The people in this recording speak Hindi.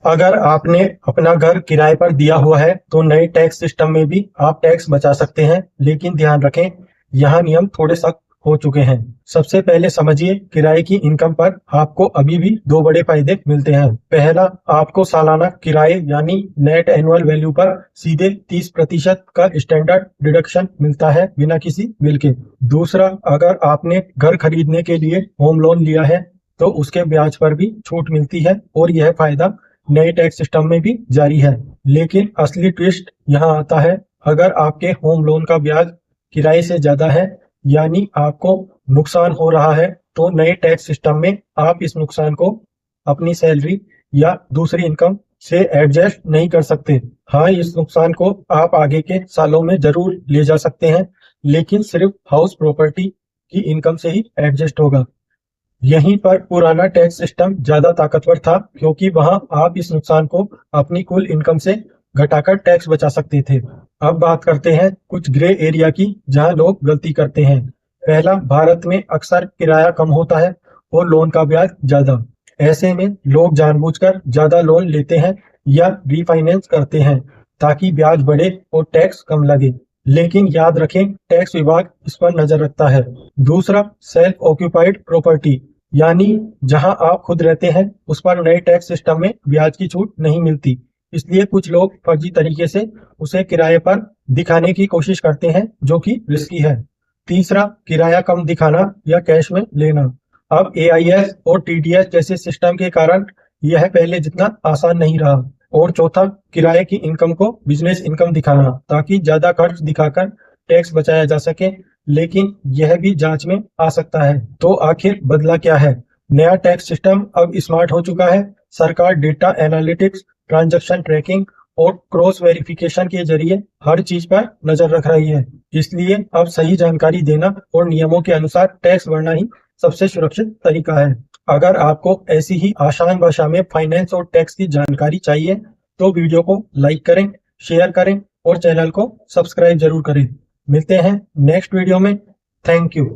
अगर आपने अपना घर किराए पर दिया हुआ है तो नए टैक्स सिस्टम में भी आप टैक्स बचा सकते हैं, लेकिन ध्यान रखें यहाँ नियम थोड़े सख्त हो चुके हैं। सबसे पहले समझिए, किराए की इनकम पर आपको अभी भी दो बड़े फायदे मिलते हैं। पहला, आपको सालाना किराए यानी नेट एनुअल वैल्यू पर सीधे 30% का स्टैंडर्ड डिडक्शन मिलता है बिना किसी बिल के। दूसरा, अगर आपने घर खरीदने के लिए होम लोन लिया है तो उसके ब्याज पर भी छूट मिलती है और यह फायदा नए टैक्स सिस्टम में भी जारी है। लेकिन असली ट्विस्ट यहाँ आता है, अगर आपके होम लोन का ब्याज किराए से ज्यादा है यानी आपको नुकसान हो रहा है, तो नए टैक्स सिस्टम में आप इस नुकसान को अपनी सैलरी या दूसरी इनकम से एडजस्ट नहीं कर सकते। हाँ, इस नुकसान को आप आगे के सालों में जरूर ले जा सकते हैं, लेकिन सिर्फ हाउस प्रॉपर्टी की इनकम से ही एडजस्ट होगा। यहीं पर पुराना टैक्स सिस्टम ज्यादा ताकतवर था, क्योंकि वहां आप इस नुकसान को अपनी कुल इनकम से घटाकर टैक्स बचा सकते थे। अब बात करते हैं कुछ ग्रे एरिया की, जहां लोग गलती करते हैं। पहला, भारत में अक्सर किराया कम होता है और लोन का ब्याज ज्यादा। ऐसे में लोग जानबूझकर ज्यादा लोन लेते हैं या रीफाइनेंस करते हैं ताकि ब्याज बढ़े और टैक्स कम लगे। लेकिन याद रखें, टैक्स विभाग इस पर नजर रखता है। दूसरा, सेल्फ ऑक्यूपाइड प्रॉपर्टी यानी जहां आप खुद रहते हैं, उस पर नए टैक्स सिस्टम में ब्याज की छूट नहीं मिलती। इसलिए कुछ लोग फर्जी तरीके से उसे किराए पर दिखाने की कोशिश करते हैं, जो कि रिस्की है। तीसरा, किराया कम दिखाना या कैश में लेना। अब एआईएस और टीडीएस जैसे सिस्टम के कारण यह पहले जितना आसान नहीं रहा। और चौथा, किराए की इनकम को बिजनेस इनकम दिखाना ताकि ज्यादा खर्च दिखाकर टैक्स बचाया जा सके, लेकिन यह भी जांच में आ सकता है। तो आखिर बदला क्या है? नया टैक्स सिस्टम अब स्मार्ट हो चुका है। सरकार डेटा एनालिटिक्स, ट्रांजैक्शन ट्रैकिंग और क्रॉस वेरिफिकेशन के जरिए हर चीज पर नजर रख रही है। इसलिए अब सही जानकारी देना और नियमों के अनुसार टैक्स भरना ही सबसे सुरक्षित तरीका है। अगर आपको ऐसी ही आसान भाषा में फाइनेंस और टैक्स की जानकारी चाहिए तो वीडियो को लाइक करें, शेयर करें और चैनल को सब्सक्राइब जरूर करें। मिलते हैं नेक्स्ट वीडियो में। Thank you.